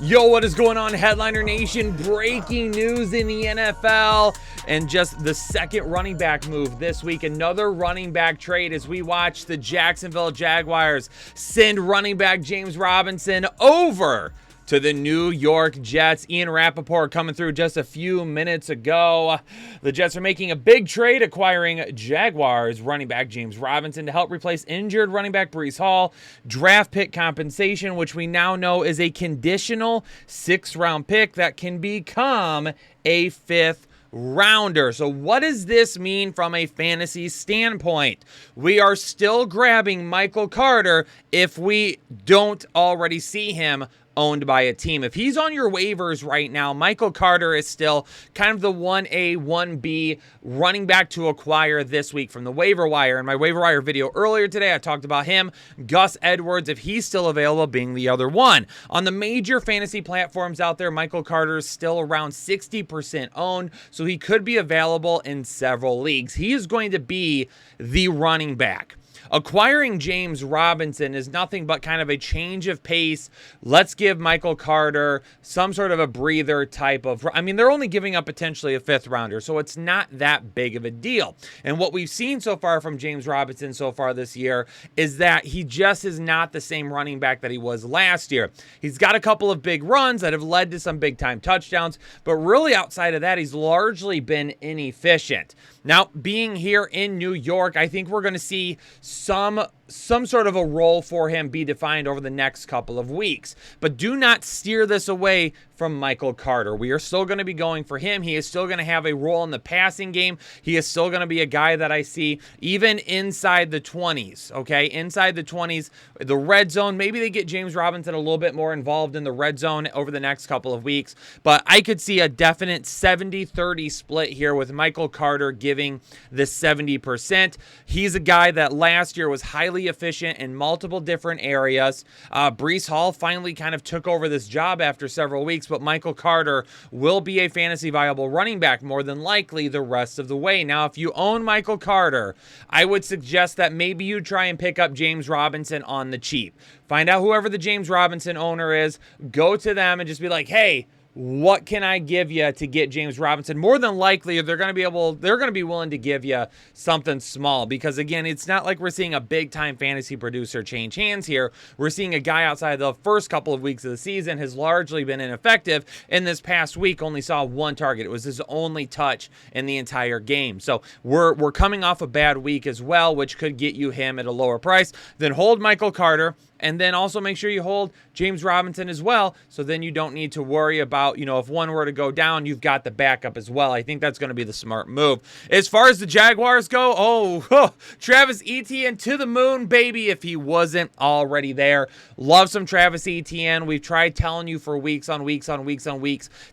Yo, what is going on, Headliner Nation? Breaking news in the NFL and just the second running back move this week. Another running back trade as we watch the Jacksonville Jaguars send running back James Robinson over to the New York Jets. Ian Rappaport coming through just a few minutes ago. The Jets are making a big trade, acquiring Jaguars running back James Robinson to help replace injured running back Breece Hall. Draft pick compensation, which we now know is a conditional 6th-round pick that can become a 5th rounder. So what does this mean from a fantasy standpoint? We are still grabbing Michael Carter if we don't already see him owned by a team. If he's on your waivers right now, Michael Carter is still kind of the 1A, 1B running back to acquire this week from the waiver wire. In my waiver wire video earlier today, I talked about him. Gus Edwards, if he's still available, being the other one. On the major fantasy platforms out there, Michael Carter is still around 60% owned, so he could be available in several leagues. He is going to be the running back. Acquiring James Robinson is nothing but kind of a change of pace. Let's give Michael Carter some sort of a breather type of... I mean, they're only giving up potentially a 5th rounder, so it's not that big of a deal. And what we've seen so far from James Robinson so far this year is that he just is not the same running back that he was last year. He's got a couple of big runs that have led to some big-time touchdowns, but really outside of that, he's largely been inefficient. Now, being here in New York, I think we're going to see some sort of a role for him be defined over the next couple of weeks. But do not steer this away from Michael Carter. We are still going to be going for him. He is still going to have a role in the passing game. He is still going to be a guy that I see even inside the 20s, okay? Inside the 20s, the red zone. Maybe they get James Robinson a little bit more involved in the red zone over the next couple of weeks. But I could see a definite 70-30 split here with Michael Carter giving the 70%. He's a guy that last year was highly efficient in multiple different areas. Breece Hall finally kind of took over this job after several weeks, but Michael Carter will be a fantasy viable running back more than likely the rest of the way. Now, if you own Michael Carter, I would suggest that maybe you try and pick up James Robinson on the cheap. Find out whoever the James Robinson owner is, go to them and just be like, hey, what can I give you to get James Robinson? More than likely, they're going to be willing to give you something small because, again, it's not like we're seeing a big-time fantasy producer change hands here. We're seeing a guy outside the first couple of weeks of the season has largely been ineffective. In this past week, only saw 1 target. It was his only touch in the entire game. So we're coming off a bad week as well, which could get you him at a lower price. Then hold Michael Carter. And then also make sure you hold James Robinson as well, so then you don't need to worry about, if one were to go down, you've got the backup as well. I think that's going to be the smart move. As far as the Jaguars go, Travis Etienne to the moon, baby, if he wasn't already there. Love some Travis Etienne. We've tried telling you for weeks on weeks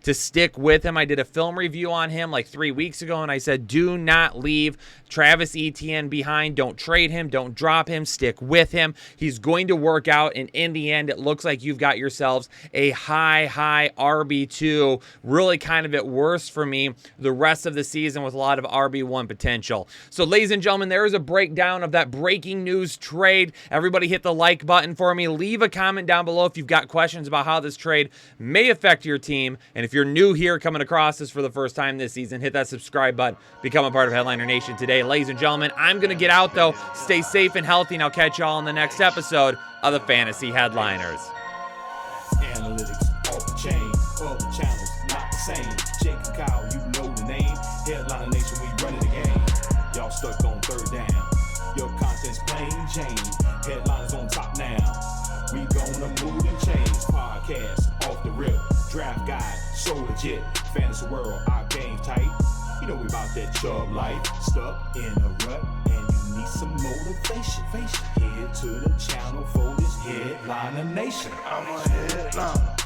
to stick with him. I did a film review on him like 3 weeks ago, and I said, do not leave Travis Etienne behind. Don't trade him. Don't drop him. Stick with him. He's going to work out, and in the end, it looks like you've got yourselves a high RB2, really kind of at worst for me the rest of the season with a lot of RB1 potential. So, ladies and gentlemen, there is a breakdown of that breaking news trade. Everybody hit the like button for me. Leave a comment down below if you've got questions about how this trade may affect your team. And if you're new here coming across this for the first time this season, hit that subscribe button. Become a part of Headliner Nation today. Ladies and gentlemen, I'm going to get out, though. Stay safe and healthy, and I'll catch y'all in the next episode of the Fantasy Headliners. Analytics off the chain, all the channels not the same. Jake and Kyle, you know the name. Headliner Nation, we running the game. Y'all stuck on 3rd down. Your content's plain Jane. Headliners on top now. We gonna move and change. Podcast off the rip. Draft guide, so legit. Fantasy world, our game tight. You know we about that chub life. Stuck in a rut and you need some motivation. Head to the channel for this Headliner Nation. I'm a headliner.